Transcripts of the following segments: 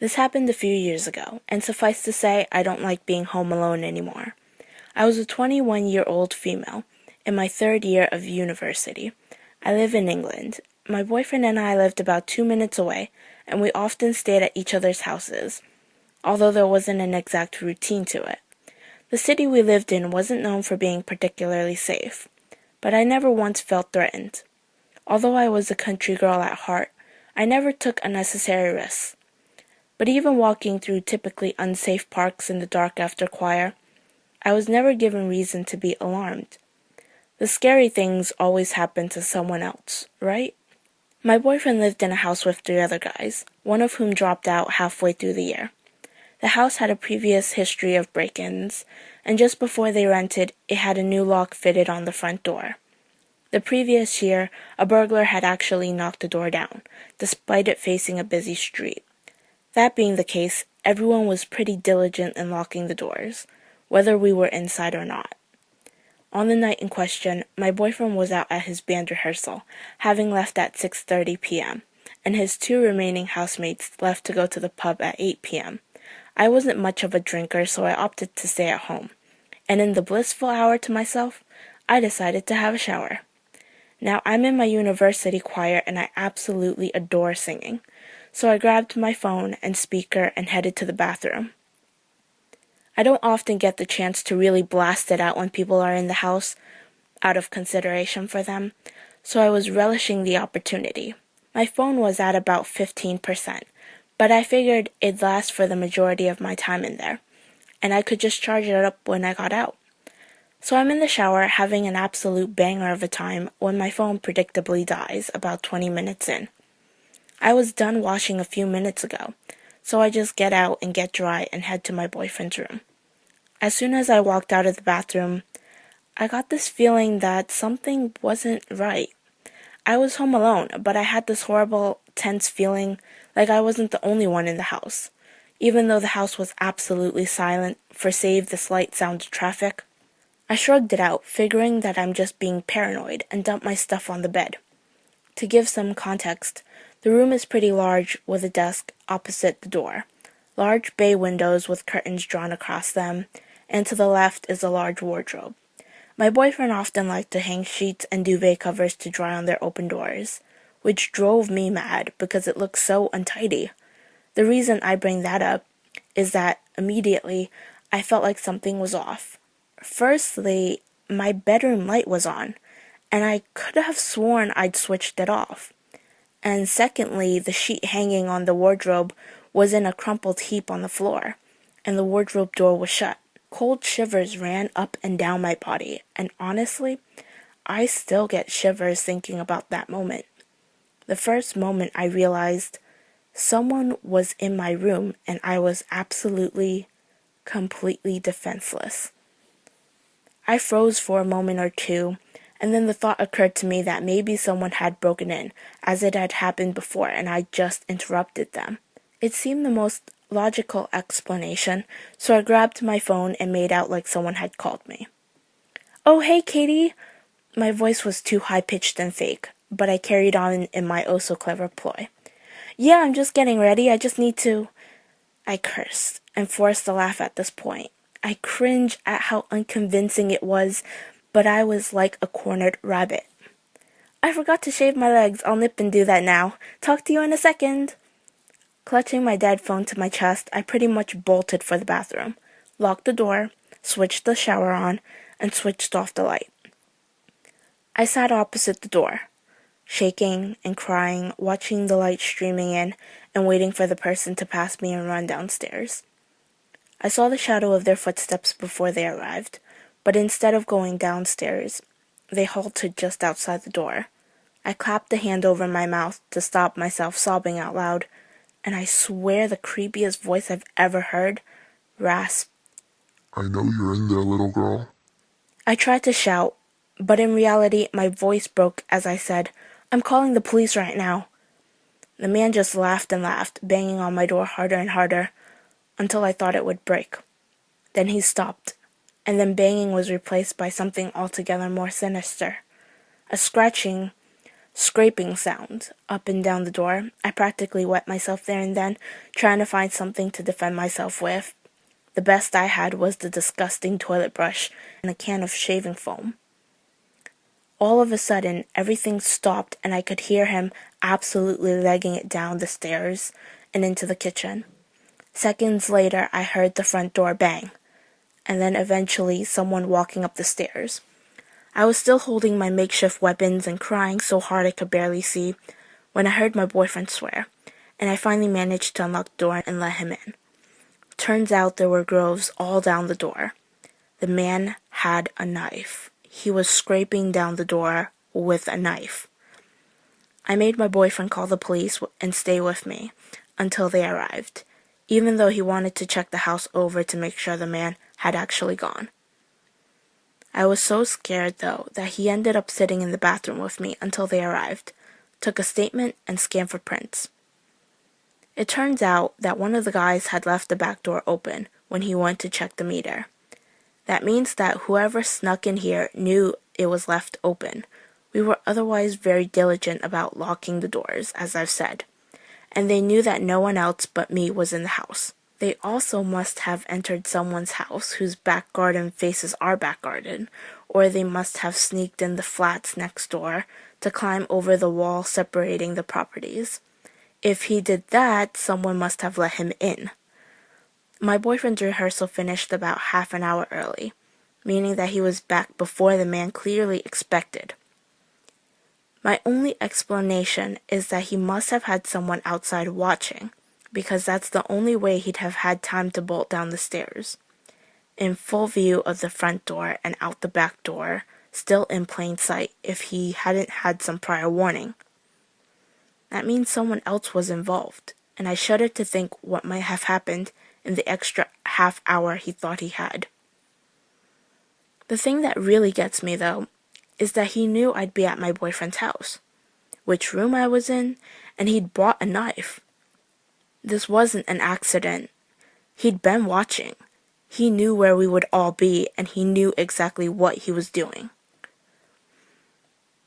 This happened a few years ago, and suffice to say, I don't like being home alone anymore. I was a 21-year-old female, in my third year of university. I live in England. My boyfriend and I lived about 2 minutes away, and we often stayed at each other's houses, although there wasn't an exact routine to it. The city we lived in wasn't known for being particularly safe, but I never once felt threatened. Although I was a country girl at heart, I never took unnecessary risks. But even walking through typically unsafe parks in the dark after choir, I was never given reason to be alarmed. The scary things always happen to someone else, right? My boyfriend lived in a house with 3 other guys, one of whom dropped out halfway through the year. The house had a previous history of break-ins, and just before they rented, it had a new lock fitted on the front door. The previous year, a burglar had actually knocked the door down, despite it facing a busy street. That being the case, everyone was pretty diligent in locking the doors, whether we were inside or not. On the night in question, my boyfriend was out at his band rehearsal, having left at 6:30 p.m., and his 2 remaining housemates left to go to the pub at 8 p.m. I wasn't much of a drinker, so I opted to stay at home, and in the blissful hour to myself, I decided to have a shower. Now, I'm in my university choir, and I absolutely adore singing. So I grabbed my phone and speaker and headed to the bathroom. I don't often get the chance to really blast it out when people are in the house, out of consideration for them, so I was relishing the opportunity. My phone was at about 15%, but I figured it'd last for the majority of my time in there, and I could just charge it up when I got out. So I'm in the shower having an absolute banger of a time when my phone predictably dies about 20 minutes in. I was done washing a few minutes ago, so I just get out and get dry and head to my boyfriend's room. As soon as I walked out of the bathroom, I got this feeling that something wasn't right. I was home alone, but I had this horrible, tense feeling like I wasn't the only one in the house, even though the house was absolutely silent for save the slight sound of traffic. I shrugged it out, figuring that I'm just being paranoid, and dumped my stuff on the bed. To give some context, the room is pretty large with a desk opposite the door, large bay windows with curtains drawn across them, and to the left is a large wardrobe. My boyfriend often liked to hang sheets and duvet covers to dry on their open doors, which drove me mad because it looked so untidy. The reason I bring that up is that immediately I felt like something was off. Firstly, my bedroom light was on, and I could have sworn I'd switched it off. And secondly, the sheet hanging on the wardrobe was in a crumpled heap on the floor, and the wardrobe door was shut. Cold shivers ran up and down my body, and honestly, I still get shivers thinking about that moment. The first moment I realized someone was in my room, and I was absolutely, completely defenseless. I froze for a moment or two, and then the thought occurred to me that maybe someone had broken in, as it had happened before, and I just interrupted them. It seemed the most logical explanation, so I grabbed my phone and made out like someone had called me. "Oh, hey, Katie!" My voice was too high-pitched and fake, but I carried on in my oh-so-clever ploy. "Yeah, I'm just getting ready. I just need to—" I cursed, and forced a laugh at this point. I cringe at how unconvincing it was, but I was like a cornered rabbit. "I forgot to shave my legs. I'll nip and do that now. Talk to you in a second." Clutching my dead phone to my chest, I pretty much bolted for the bathroom, locked the door, switched the shower on, and switched off the light. I sat opposite the door, shaking and crying, watching the light streaming in and waiting for the person to pass me and run downstairs. I saw the shadow of their footsteps before they arrived, but instead of going downstairs, they halted just outside the door. I clapped a hand over my mouth to stop myself sobbing out loud, and I swear the creepiest voice I've ever heard rasped, "I know you're in there, little girl." I tried to shout, but in reality my voice broke as I said, "I'm calling the police right now." The man just laughed and laughed, banging on my door harder and harder, until I thought it would break. Then he stopped, and then banging was replaced by something altogether more sinister. A scratching, scraping sound up and down the door. I practically wet myself there and then, trying to find something to defend myself with. The best I had was the disgusting toilet brush and a can of shaving foam. All of a sudden, everything stopped and I could hear him absolutely legging it down the stairs and into the kitchen. Seconds later, I heard the front door bang, and then eventually someone walking up the stairs. I was still holding my makeshift weapons and crying so hard I could barely see when I heard my boyfriend swear, and I finally managed to unlock the door and let him in. Turns out there were grooves all down the door. The man had a knife. He was scraping down the door with a knife. I made my boyfriend call the police and stay with me until they arrived, even though he wanted to check the house over to make sure the man had actually gone. I was so scared, though, that he ended up sitting in the bathroom with me until they arrived, took a statement, and scanned for prints. It turns out that one of the guys had left the back door open when he went to check the meter. That means that whoever snuck in here knew it was left open. We were otherwise very diligent about locking the doors, as I've said, and they knew that no one else but me was in the house. They also must have entered someone's house whose back garden faces our back garden, or they must have sneaked in the flats next door to climb over the wall separating the properties. If he did that, someone must have let him in. My boyfriend's rehearsal finished about half an hour early, meaning that he was back before the man clearly expected. My only explanation is that he must have had someone outside watching, because that's the only way he'd have had time to bolt down the stairs, in full view of the front door and out the back door, still in plain sight if he hadn't had some prior warning. That means someone else was involved, and I shudder to think what might have happened in the extra half hour he thought he had. The thing that really gets me, though, is that he knew I'd be at my boyfriend's house, which room I was in, and he'd brought a knife. This wasn't an accident. He'd been watching. He knew where we would all be, and he knew exactly what he was doing.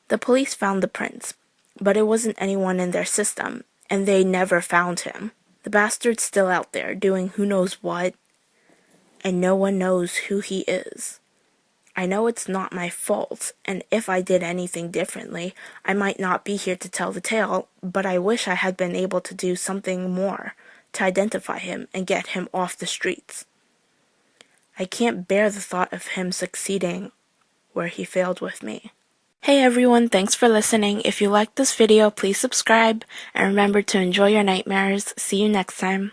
The police found the prints, but it wasn't anyone in their system, and they never found him. The bastard's still out there doing who knows what, and no one knows who he is. I know it's not my fault, and if I did anything differently, I might not be here to tell the tale, but I wish I had been able to do something more to identify him and get him off the streets. I can't bear the thought of him succeeding where he failed with me. Hey everyone, thanks for listening. If you liked this video, please subscribe, and remember to enjoy your nightmares. See you next time.